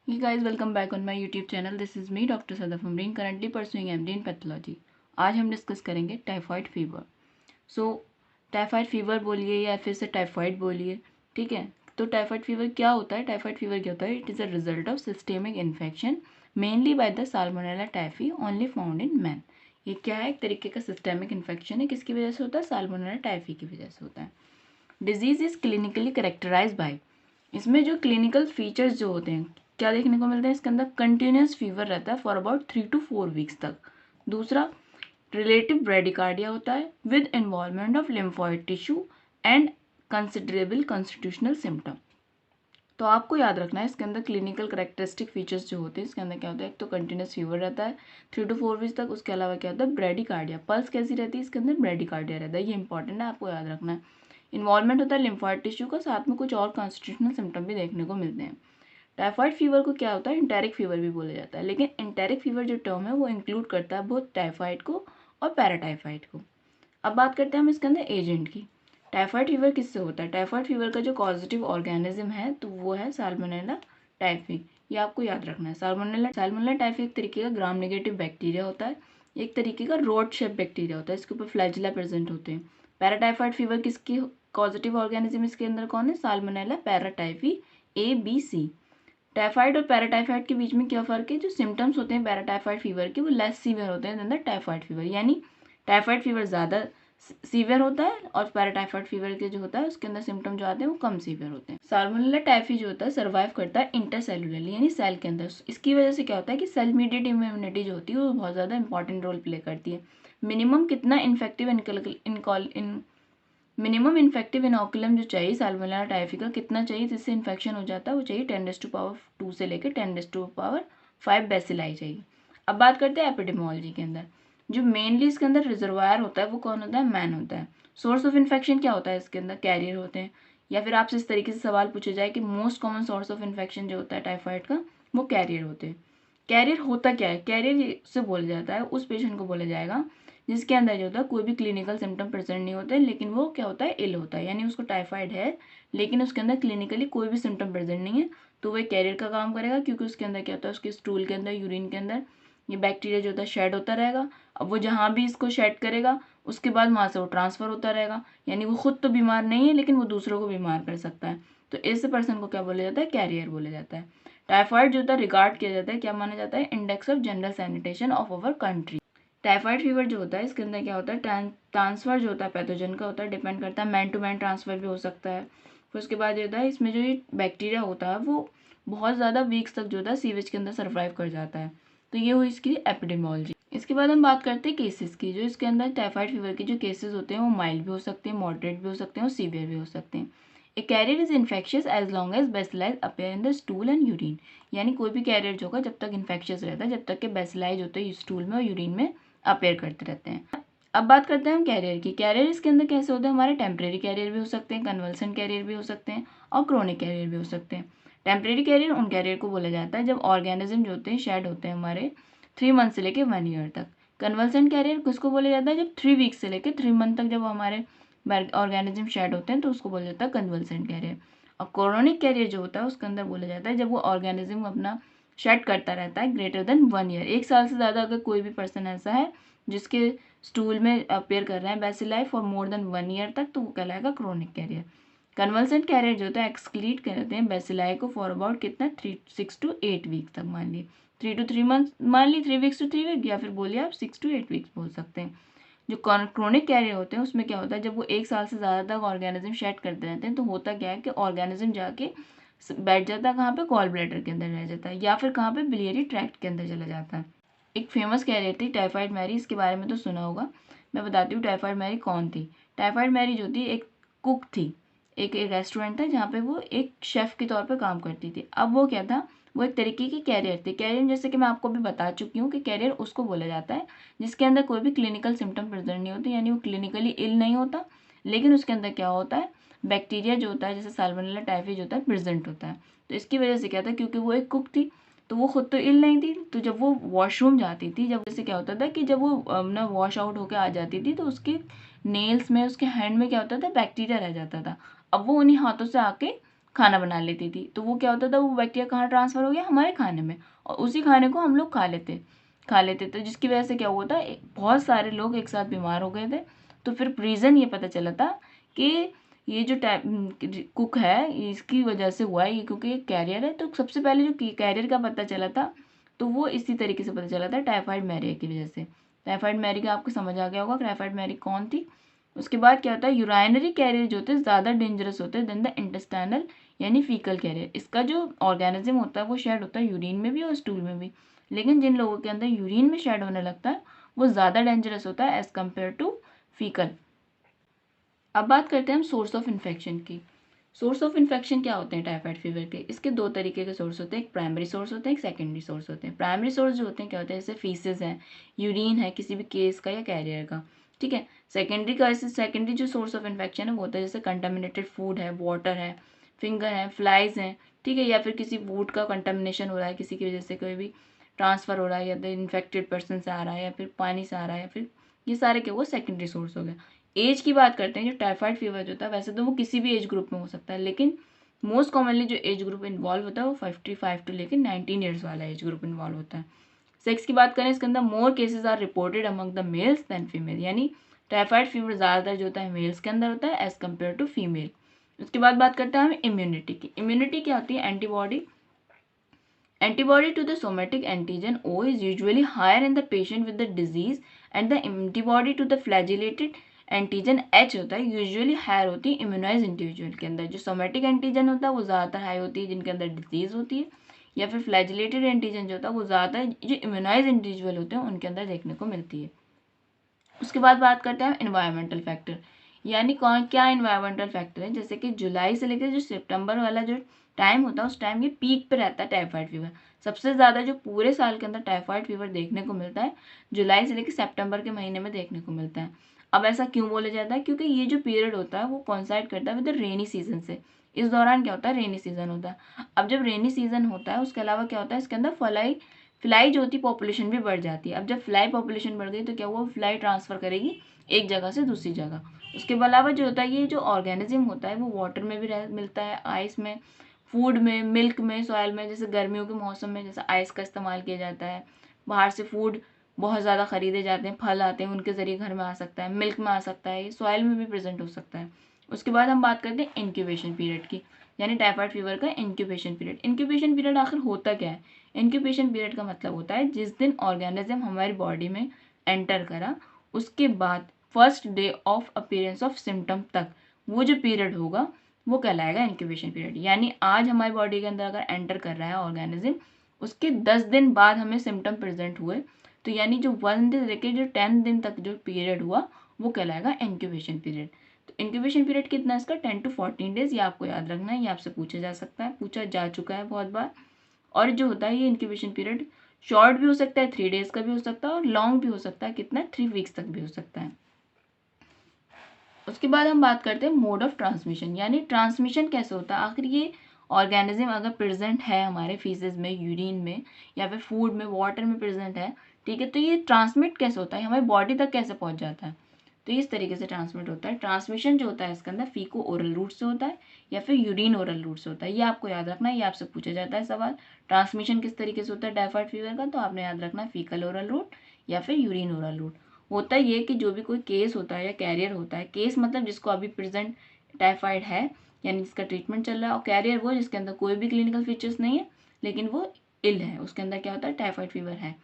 Hey guys, welcome back on my YouTube channel. This is me, Dr. Sadaf Amreen, currently pursuing MD in pathology. आज हम discuss करेंगे typhoid fever. सो typhoid fever बोलिए या फिर से typhoid बोलिए, ठीक है. तो टाइफाइड फीवर क्या होता है? टाइफाइड फीवर क्या होता है? It is a result of systemic infection mainly by the salmonella typhi only found in man. ये क्या है? एक तरीके का सिस्टेमिक इन्फेक्शन है. किसकी वजह से होता है? साल्मोनेला टाइफी की वजह से होता है. Disease is clinically characterize by, इसमें जो क्लिनिकल फीचर्स जो होते हैं क्या देखने को मिलते हैं इसके अंदर? कंटिन्यूस फीवर रहता है फॉर अबाउट 3 to 4 वीक्स तक. दूसरा, रिलेटिव ब्रेडिकार्डिया होता है with involvement of lymphoid tissue and considerable constitutional symptom. तो आपको याद रखना है इसके अंदर क्लिनिकल करेक्टरिस्टिक फीचर्स जो होते हैं इसके अंदर क्या होता है? एक तो कंटिन्यूस फीवर रहता है 3 to 4 वीक्स तक. उसके अलावा क्या होता है? ब्रेडिकार्डिया. पल्स कैसी रहती है इसके अंदर? ब्रेडिकार्डिया रहता है. ये इंपॉर्टेंट है, आपको याद रखना है. इन्वॉल्वमेंट होता है लिम्फोइड टिश्यू का, साथ में कुछ और कॉन्स्टिट्यूशनल सिम्टम भी देखने को मिलते हैं. टाइफाइड फीवर को क्या होता है? इंटेरिक फीवर भी बोला जाता है, लेकिन इंटेरिक फीवर जो टर्म है वो इंक्लूड करता है बोथ टाइफाइड को और पैराटाइफाइड को. अब बात करते हैं हम इसके अंदर एजेंट की. टाइफाइड फीवर किससे होता है? टाइफाइड फीवर का जो कॉजेटिव ऑर्गेनिज्म है तो वो है साल्मोनेला टाइफी. ये आपको याद रखना है. साल्मोनेला टाइफी एक तरीके का ग्राम नेगेटिव बैक्टीरिया होता है, एक तरीके का रोड शेप बैक्टीरिया होता है. इसके ऊपर फ्लैजिला प्रेजेंट होते हैं. पैराटाइफाइड फीवर किसकी कॉजेटिव ऑर्गेनिज्म इसके अंदर कौन है? Salmonella paratyphi ABC. टाइफाइड और पैराटाइफाइड के बीच में क्या फ़र्क है? जो सिम्टम्स होते हैं पैराटाइफाइड फीवर के वो लेस सीवियर होते हैं देन द टाइफाइड फीवर. यानी टाइफाइड फीवर ज़्यादा सीवियर होता है और पैराटाइफाइड फीवर के जो होता है उसके अंदर सिम्टम जो आते हैं वो कम सीवियर होते हैं. साल्मोनेला टाइफी जो होता है सर्वाइव करता है इंटरसेलुलरली यानी सेल के अंदर. इसकी वजह से क्या होता है कि सेल मीडिएट इम्यूनिटी जो होती है वो बहुत ज़्यादा इंपॉर्टेंट रोल प्ले करती है. मिनिमम कितना मिनिमम इन्फेक्टिव इनोकुलम जो चाहिए साल्मोनेला टाइफी का कितना चाहिए जिससे इन्फेक्शन हो जाता है? वो चाहिए 10⁻² से लेकर 10⁻5 बेसिलाई चाहिए. अब बात करते हैं एपिडेमोलॉजी के अंदर. जो मेनली इसके अंदर रिजर्वायर होता है वो कौन होता है? मैन होता है. सोर्स ऑफ इन्फेक्शन क्या होता है इसके अंदर? कैरियर होते हैं. या फिर आपसे इस तरीके से सवाल पूछा जाए कि most common source of infection जो होता है टाइफाइड का वो कैरियर होते हैं. कैरियर होता क्या है? कैरियर से बोला जाता है उस पेशेंट को बोला जाएगा जिसके अंदर जो होता है कोई भी क्लिनिकल सिम्टम प्रेजेंट नहीं होते, लेकिन वो क्या होता है? इल होता है. यानी उसको टाइफाइड है लेकिन उसके अंदर क्लिनिकली कोई भी सिम्टम प्रेजेंट नहीं है, तो वो कैरियर का काम करेगा क्योंकि उसके अंदर क्या होता है? उसके स्टूल के अंदर, यूरिन के अंदर ये बैक्टीरिया जो होता है शेड होता रहेगा. अब वो जहाँ भी इसको शेड करेगा उसके बाद वहाँ से वो ट्रांसफ़र होता रहेगा. यानी वो खुद तो बीमार नहीं है लेकिन वो दूसरों को बीमार कर सकता है. तो ऐसे पर्सन को क्या बोला जाता है? कैरियर बोला जाता है. टाइफाइड जो होता है रिगार्ड किया जाता है, क्या माना जाता है? Index of general sanitation of our country. Typhoid fever जो होता है इसके अंदर क्या होता है? ट्रांसफ़र जो होता है पैथोजन का होता है, डिपेंड करता है. मैन टू मैन ट्रांसफ़र भी हो सकता है. फिर उसके बाद ये होता है इसमें जो ये बैक्टीरिया होता है वो बहुत ज़्यादा वीक्स तक जो होता है सीवेज के अंदर सर्वाइव कर जाता है. तो ये हुई इसकी एपिडेमोलॉजी. इसके बाद हम बात करते हैं केसेस की. जो इसके अंदर टाइफाइड फीवर के जो केसेस होते हैं वो माइल्ड भी हो सकते हैं, मॉडरेट भी हो सकते हैं और सीवियर भी हो सकते हैं. A carrier is infectious as long as bacilli appear in the stool and urine. यानी कोई भी कैरियर जो होगा जब तक इन्फेक्शियस रहता है, जब तक के बेसिलाई जो होते हैं स्टूल में और यूरिन में अपेयर करते रहते हैं. अब बात करते हैं हम कैरियर की. कैरियर इसके अंदर कैसे होते हैं? हमारे टेम्परेरी कैरियर भी हो सकते हैं, कन्वल्सेंट कैरियर भी हो सकते हैं और क्रोनिक कैरियर भी हो सकते हैं. टेम्परेरी कैरियर उन कैरियर को बोला जाता है जब ऑर्गेनिज्म जो होते हैं शेड होते हैं हमारे 3 मंथ से लेकर 1 ईयर तक. कन्वल्सेंट कैरियर किसको बोला जाता है? जब 3 वीक से लेकर 3 मंथ तक जब हमारे ऑर्गेनिज्म शेड होते हैं तो उसको बोला जाता है कन्वल्सेंट कैरियर. और क्रोनिक कैरियर जो होता है उसके अंदर बोला जाता है जब वो ऑर्गेनिज्म अपना शेड करता रहता है ग्रेटर देन 1 ईयर. 1 साल से ज़्यादा अगर कोई भी पर्सन ऐसा है जिसके स्टूल में अपेयर कर रहे हैं bacilli for more than 1 year तक, तो वो कहलाएगा क्रोनिक कैरियर. कन्वल्सेंट कैरियर जो होता है एक्सक्रीट करते हैं बेसिलाई को फॉर अबाउट कितना 6 to 8 वीक तक. मान ली 3 to 3 मंथ, मान ली 3 weeks to 3 week, या फिर बोलिए आप 6 to 8 वीक्स बोल सकते हैं. जो क्रोनिक कैरियर होते हैं उसमें क्या होता है? जब वो 1 साल से ज़्यादा तक ऑर्गेनिज्म शेड करते रहते हैं तो होता क्या है कि ऑर्गेनिज्म जाके बैठ जाता है कहाँ पे? गॉल ब्लैडर के अंदर रह जाता है या फिर कहाँ पे? बिलियरी ट्रैक्ट के अंदर चला जाता है. एक फेमस कैरियर थी टाइफाइड मैरी, इसके बारे में तो सुना होगा. मैं बताती हूँ टाइफाइड मैरी कौन थी. टाइफाइड मैरी जो थी एक कुक थी. एक रेस्टोरेंट था जहाँ पे वो एक शेफ़ के तौर पे काम करती थी. अब वो क्या था? वो एक तरीके की कैरियर थी. कैरियर जैसे कि मैं आपको भी बता चुकी हूँ कि कैरियर उसको बोला जाता है जिसके अंदर कोई भी क्लिनिकल सिम्टम प्रेजेंट नहीं होते, यानी वो क्लिनिकली इल नहीं होता, लेकिन उसके अंदर क्या होता है? बैक्टीरिया जो होता है जैसे साल्मोनेला टाइफी जो होता है प्रेजेंट होता है. तो इसकी वजह से क्या था? क्योंकि वो एक कुक थी तो वो खुद तो इल नहीं थी, तो जब वो वॉशरूम जाती थी, जब जैसे क्या होता था कि जब वो ना वॉश आउट होकर आ जाती थी तो उसके नेल्स में, उसके हैंड में क्या होता था? बैक्टीरिया रह जाता था. अब वो उन्हीं हाथों से आके खाना बना लेती थी, तो वो क्या होता था, वो बैक्टीरिया कहाँ ट्रांसफ़र हो गया, हमारे खाने में, और उसी खाने को हम लोग खा लेते तो जिसकी वजह से क्या हुआ था, बहुत सारे लोग एक साथ बीमार हो गए थे। तो फिर रीज़न ये पता चला था कि ये जो कुक है इसकी वजह से हुआ है, ये क्योंकि एक कैरियर है। तो सबसे पहले जो कैरियर का पता चला था, तो वो इसी तरीके से पता चला था, टाइफाइड मैरिया की वजह से। टाइफाइड मैरिया आपको समझ आ गया होगा, टाइफाइड मैरिया कौन थी। उसके बाद क्या होता है, यूराइनरी कैरियर जो होते हैं ज़्यादा डेंजरस होते हैं देन द इंटेस्टाइनल यानी फीकल कैरियर। इसका जो ऑर्गेनिज्म होता है वो शेड होता है यूरिन में भी और स्टूल में भी, लेकिन जिन लोगों के अंदर यूरिन में शेड होने लगता है वो ज़्यादा डेंजरस होता है एज़ कम्पेयर टू फीकल। अब बात करते हैं हम सोर्स ऑफ इन्फेक्शन की। सोर्स ऑफ इन्फेक्शन क्या होते हैं टाइफाइड फीवर के, इसके दो तरीके के सोर्स होते हैं, एक प्राइमरी सोर्स होते हैं, एक सेकेंडरी सोर्स होते हैं। प्राइमरी सोर्स जो होते हैं क्या होते हैं, जैसे फीसेस है, यूरिन है किसी भी केस का या कैरियर का, ठीक है। सेकेंडरी का, ऐसे सेकेंडरी जो सोर्स ऑफ इन्फेक्शन है वो होता है जैसे कंटामिनेटेड फूड है, वाटर है, फिंगर है, फ्लाइज हैं, ठीक है, या फिर किसी वुड का कंटामिनेशन हो रहा है, किसी की वजह से कोई भी ट्रांसफ़र हो रहा है, या फिर इन्फेक्टेड पर्सन से आ रहा है, या फिर पानी से आ रहा है, या फिर ये सारे क्या हुआ, सेकेंडरी सोर्स हो गया। एज की बात करते हैं, जो टाइफाइड फीवर जो होता है वैसे तो वो किसी भी एज ग्रुप में हो सकता है, लेकिन मोस्ट कॉमनली जो एज ग्रुप इन्वॉल्व होता है वो 55 टू लेकर 19 ईयर्स वाला एज ग्रुप इन्वॉल्व होता है। सेक्स की बात करें, इसके अंदर more cases are reported among the males than female, यानी टाइफाइड फीवर ज़्यादातर जो होता है मेल्स के अंदर होता है एज कम्पेयर टू फीमेल। उसके बाद बात करते हैं हम इम्यूनिटी की। इम्यूनिटी क्या होती है, Antibody to the somatic antigen O is usually higher in the patient with the disease and the antibody to the flagellated antigen H होता है यूजुअली हायर होती है इम्यूनाइज इंडिविजुअल के अंदर। जो सोमेटिक एंटीजन होता है वो ज़्यादातर हाई होती है जिनके अंदर डिजीज़ होती है, या फिर फ्लैजिलेटेड एंटीजन जो होता है वो ज़्यादातर जो इम्यूनाइज इंडिविजुअल होते हैं उनके अंदर देखने को मिलती है। उसके बाद बात करते हैं इन्वायरमेंटल फैक्टर, यानी कौन क्या इन्वायरमेंटल फैक्टर है, जैसे कि जुलाई से लेकर जो सितंबर वाला जो टाइम होता है उस टाइम ये पीक पे रहता है टाइफाइड फीवर। सबसे ज़्यादा जो पूरे साल के अंदर टाइफाइड फीवर देखने को मिलता है जुलाई से लेकर सितंबर के महीने में देखने को मिलता है। अब ऐसा क्यों बोला जाता है, क्योंकि ये जो पीरियड होता है वो कॉन्साइड करता है विद द रेनी सीजन से। इस दौरान क्या होता है, रेनी सीजन होता है। अब जब रेनी सीजन होता है उसके अलावा क्या होता है, इसके अंदर फ्लाई जो होती है पॉपुलेशन भी बढ़ जाती है। अब जब फ्लाई पॉपुलेशन बढ़ गई तो क्या हुआ, फ्लाई ट्रांसफ़र करेगी एक जगह से दूसरी जगह। उसके अलावा जो होता है ये जो ऑर्गेनिज्म होता है वो वाटर में भी मिलता है, आइस में, फूड में, मिल्क में, सॉयल में। जैसे गर्मियों के मौसम में जैसे आइस का इस्तेमाल किया जाता है, बाहर से फूड बहुत ज़्यादा ख़रीदे जाते हैं, फल आते हैं उनके ज़रिए घर में आ सकता है, मिल्क में आ सकता है, ये सॉयल में भी प्रेजेंट हो सकता है। उसके बाद हम बात करते हैं इंक्यूबेशन पीरियड की, यानी टाइफाइड फीवर का इंक्यूबेशन पीरियड। इंक्यूबेशन पीरियड आखिर होता क्या है, इंक्यूबेशन पीरियड का मतलब होता है जिस दिन ऑर्गेनिज्म हमारी बॉडी में एंटर करा उसके बाद first day of appearance of symptom तक वो जो पीरियड होगा वो कहलाएगा इंक्यूबेशन पीरियड। यानी आज हमारी बॉडी के अंदर अगर एंटर कर रहा है ऑर्गेनिज्म, उसके 10 दिन बाद हमें सिम्टम प्रेजेंट हुए, तो यानी जो 1 दिन लेके जो 10 दिन तक जो पीरियड हुआ वो कहलाएगा इंक्यूबेशन पीरियड। तो इंक्यूबेशन पीरियड कितना है इसका, 10 to 14 डेज, ये आपको याद रखना है, ये आपसे पूछा जा सकता है, पूछा जा चुका है बहुत बार। और जो होता है ये इंक्यूबेशन पीरियड शॉर्ट भी हो सकता है, 3 डेज का भी हो सकता है, और लॉन्ग भी हो सकता है, कितना 3 वीक्स तक भी हो सकता है। उसके बाद हम बात करते हैं मोड ऑफ ट्रांसमिशन, यानी ट्रांसमिशन कैसे होता है। आखिर ये ऑर्गेनिज्म अगर प्रेजेंट है हमारे फीसेस में, यूरिन में, या फिर फूड में, वाटर में प्रेजेंट है, ठीक है, तो ये ट्रांसमिट कैसे होता है, हमारी बॉडी तक कैसे पहुंच जाता है, तो इस तरीके से ट्रांसमिट होता है। ट्रांसमिशन जो होता है इसके अंदर फीको ओरल रूट से होता है या फिर यूरिन ओरल रूट से होता है, ये आपको याद रखना है, ये आपसे पूछा जाता है सवाल। ट्रांसमिशन किस तरीके से होता है टाइफाइड फीवर का, तो आपने याद रखना है फीकल ओरल रूट या फिर यूरिन ओरल रूट। होता ये कि जो भी कोई केस होता है या कैरियर होता है, केस मतलब जिसको अभी प्रेजेंट टाइफाइड है यानी जिसका ट्रीटमेंट चल रहा है, और कैरियर वो जिसके अंदर कोई भी क्लिनिकल फीचर्स नहीं है लेकिन वो इल है, उसके अंदर क्या होता है टाइफाइड फीवर है,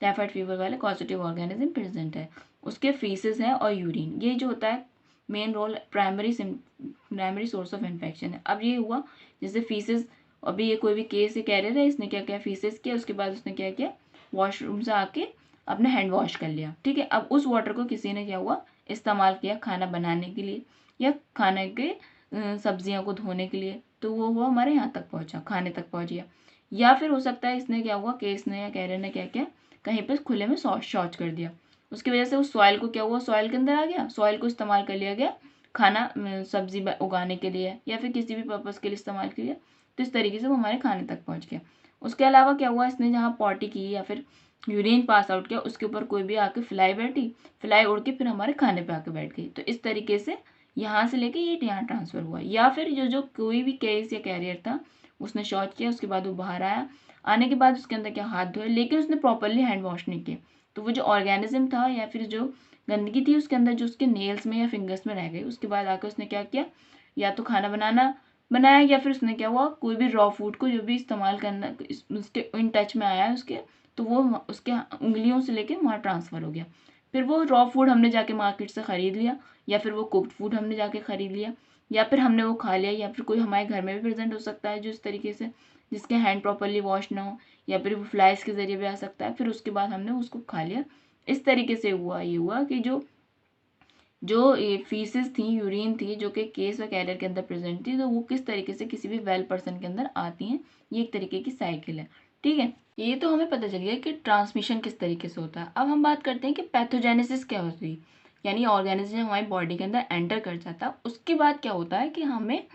टाइफाइड फीवर वाले पॉजिटिव ऑर्गेनिज्म प्रेजेंट है, उसके फीसेस हैं और यूरिन, ये जो होता है main role primary source of infection है। अब ये हुआ जैसे फीसेस, अभी ये कोई भी केस या कैरियर है, इसने क्या किया, फीसेस किया, उसके बाद उसने क्या किया, वॉशरूम से आके अपने हैंड वॉश कर लिया, ठीक है। अब उस वाटर को किसी ने क्या हुआ इस्तेमाल किया खाना बनाने के लिए या खाने के सब्जियों को धोने के लिए, तो वो हुआ हमारे यहाँ तक पहुँचा, खाने तक पहुँच गया। या फिर हो सकता है इसने क्या हुआ, केस ने या कैरियर ने क्या किया, कहीं पर खुले में शौच कर दिया, उसकी वजह से उस सॉइल को क्या हुआ, सॉइल के अंदर आ गया, सॉइल को इस्तेमाल कर लिया गया खाना सब्जी उगाने के लिए या फिर किसी भी पर्पज़ के लिए इस्तेमाल किया, तो इस तरीके से वो हमारे खाने तक पहुँच गया। उसके अलावा क्या हुआ, इसने जहाँ पॉटी की या फिर यूरिन पास आउट किया उसके ऊपर कोई भी आके फ्लाई बैठी, फ्लाई उड़ के फिर हमारे खाने पे आके बैठ गई, तो इस तरीके से यहाँ से लेके ये यहाँ ट्रांसफ़र हुआ। या फिर जो जो कोई भी केस या कैरियर था, उसने शौच किया, उसके बाद वो बाहर आया, आने के बाद उसके अंदर क्या हाथ धोए, लेकिन उसने प्रॉपरली हैंड वॉश नहीं किए, तो वो जो ऑर्गेनिज्म था या फिर जो गंदगी थी उसके अंदर जो उसके नेल्स में या फिंगर्स में रह गई, उसके बाद आकर उसने क्या किया, या तो खाना बनाया या फिर उसने क्या हुआ, कोई भी रॉ फूड को जो भी इस्तेमाल करना उसके इन टच में आया है उसके, तो वो उसके उंगलियों से लेके वहाँ ट्रांसफ़र हो गया। फिर वो रॉ फूड हमने जाके मार्केट से ख़रीद लिया, या फिर वो कुक्ड फूड हमने जाके ख़रीद लिया, या फिर हमने वो खा लिया, या फिर कोई हमारे घर में भी प्रेजेंट हो सकता है जो इस तरीके से जिसके हैंड प्रॉपरली वॉश ना हो, या फिर वो फ्लाइज के ज़रिए भी आ सकता है, फिर उसके बाद हमने उसको खा लिया। इस तरीके से ये हुआ कि जो जो ये फीसेस थी, यूरिन थी, जो कि केस और कैरियर के अंदर प्रेजेंट थी, तो वो किस तरीके से किसी भी वेल पर्सन के अंदर आती हैं, ये एक तरीके की साइकिल है। ठीक है, ये तो हमें पता चल गया कि ट्रांसमिशन किस तरीके से होता है। अब हम बात करते हैं कि पैथोजेनेसिस क्या होती है, यानी ऑर्गेनिज्म हमारी बॉडी के अंदर एंटर कर जाता है, उसके बाद क्या होता है कि हमें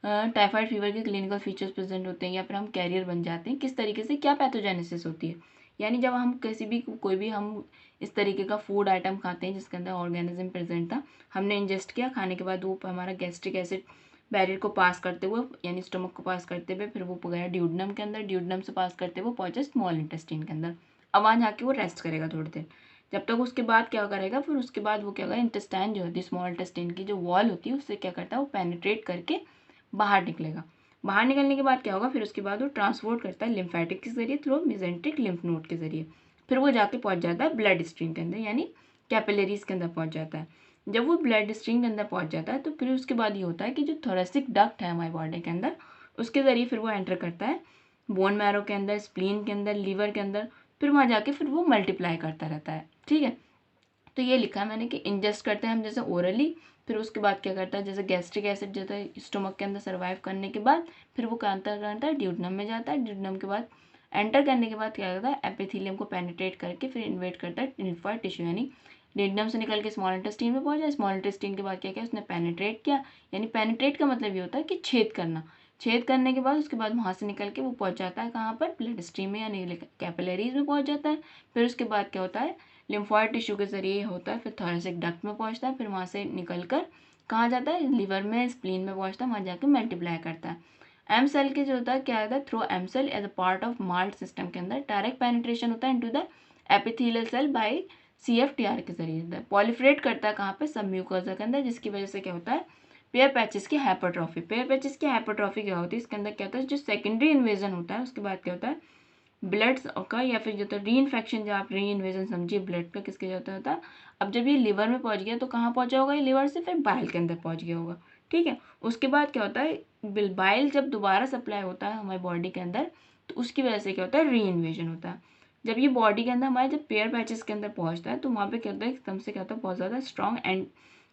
टाइफाइड फीवर के क्लिनिकल फीचर्स प्रेजेंट होते हैं, या फिर हम कैरियर बन जाते हैं, किस तरीके से क्या पैथोजेनेसिस होती है। यानी जब हम किसी भी कोई भी हम इस तरीके का फूड आइटम खाते हैं जिसके अंदर ऑर्गेनिज्म प्रेजेंट था, हमने इंजेस्ट किया, खाने के बाद वो हमारा गैस्ट्रिक एसिड बैरियर को पास करते हुए, यानी स्टमक को पास करते हुए, फिर वो गया ड्यूडनम के अंदर, ड्यूडनम से पास करते हुए पहुंचा स्मॉल इंटेस्टाइन के अंदर। अब वहाँ जाके वो रेस्ट करेगा थोड़ी देर, जब तक उसके बाद क्या करेगा, फिर उसके बाद वो क्या होगा, इंटेस्टाइन जो होती है, स्मॉल इंटेस्टाइन की जो वॉल होती है, उससे क्या करता है, वो पेनिट्रेट करके बाहर निकलेगा। बाहर निकलने के बाद क्या होगा, फिर उसके बाद वो ट्रांसपोर्ट करता है लिम्फेटिक के जरिए थ्रू मेसेंट्रिक लिम्फ नोड के जरिए, फिर वो जाके पहुंच जाता है ब्लड स्ट्रीम के अंदर, यानी कैपिलरीज के अंदर पहुंच जाता है। जब वो ब्लड स्ट्रीम के अंदर पहुंच जाता है, तो फिर उसके बाद ये होता है कि जो थोरेसिक डक्ट है हमारी बॉडी के अंदर, उसके ज़रिए फिर वो एंटर करता है बोन मैरो के अंदर, स्प्लीन के अंदर, लीवर के अंदर, फिर वहाँ जाके फिर वो मल्टीप्लाई करता रहता है। ठीक है, तो ये लिखा है मैंने कि इंजेस्ट करते हैं हम जैसे ओरली, फिर उसके बाद क्या करता है, जैसे गैस्ट्रिक एसिड जैसे स्टोमक के अंदर सर्वाइव करने के बाद फिर वो करता है ड्यूडनम में जाता है, ड्यूडनम के बाद एंटर करने के बाद क्या करता है, एपिथेलियम को पेनिट्रेट करके फिर इन्वेट करता है लिम्फोइड टिश्यू, यानी ड्यूडनम से निकल के स्मॉल इंटेस्टाइन में पहुंचा, स्मॉल इंटेस्टाइन के बाद क्या किया, उसने पेनिट्रेट किया, यानी पेनिट्रेट का मतलब ये होता है कि छेद करना, छेद करने के बाद उसके बाद वहाँ से निकल के वो पहुंच जाता है कहाँ पर, ब्लड स्ट्रीम में यानी कैपिलरीज में पहुंच जाता है। फिर उसके बाद क्या होता है, लिम्फोइड टिश्यू के जरिए होता है, फिर थोरेसिक डक्ट में पहुंचता है, फिर वहाँ से निकलकर कहाँ जाता है, लिवर में, स्प्लीन में पहुंचता है, वहाँ जाकर मल्टीप्लाई करता है। एम सेल के जो होता है क्या होता है, through M cell as a part of MALT system के अंदर डायरेक्ट पेनिट्रेशन होता है into the epithelial cell by CFTR के जरिए, पॉलिफ्रेट करता है कहाँ पे, सब म्यूकोजा के अंदर, जिसकी वजह से क्या होता है, पेयर पैचेस की हाइपरट्रॉफी। पेयर पैचेस की हाइपरट्रॉफी क्या होती है, इसके अंदर क्या होता है, जो सेकेंडरी इन्वेजन होता है उसके बाद क्या होता है, ब्लड का, या फिर जो होता है री इन्फेक्शन, जो आप री इन्वेजन समझिए ब्लड का किसके जाता होता है। अब जब ये लिवर में पहुंच गया तो कहाँ पहुंचा होगा, ये लिवर से फिर बाइल के अंदर पहुंच गया होगा। ठीक है, उसके बाद क्या होता है, बाइल जब दोबारा सप्लाई होता है हमारी बॉडी के अंदर, तो उसकी वजह से क्या होता है, री इन्वेजन होता है। जब ये बॉडी के अंदर हमारे जब पेयर पैचेस के अंदर पहुंचता है, तो वहाँ पे क्या होता है, एकदम से क्या होता है, बहुत ज़्यादा स्ट्रॉन्ग एंड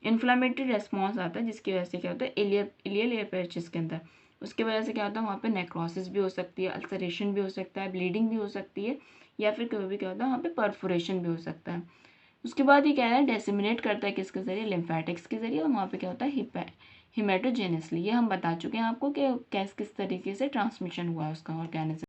इन्फ्लामेटरी रेस्पॉन्स आता है, जिसकी वजह से क्या होता है, इलियल एयर पैचेस के अंदर, उसकी वजह से क्या होता है, वहाँ पे नेक्रोसिस भी हो सकती है, अल्सरेशन भी हो सकता है, ब्लीडिंग भी हो सकती है, या फिर कभी भी क्या होता है, वहाँ पे परफोरेशन भी हो सकता है। उसके बाद ये क्या है, डेसिमिनेट करता है किसके जरिए, लिम्फेटिक्स के जरिए, और वहाँ पे क्या होता है, हिमेटोजेनेसली। ये हम बता चुके हैं आपको कि कैस किस तरीके से ट्रांसमिशन हुआ है उसका ऑर्गेनिज्म।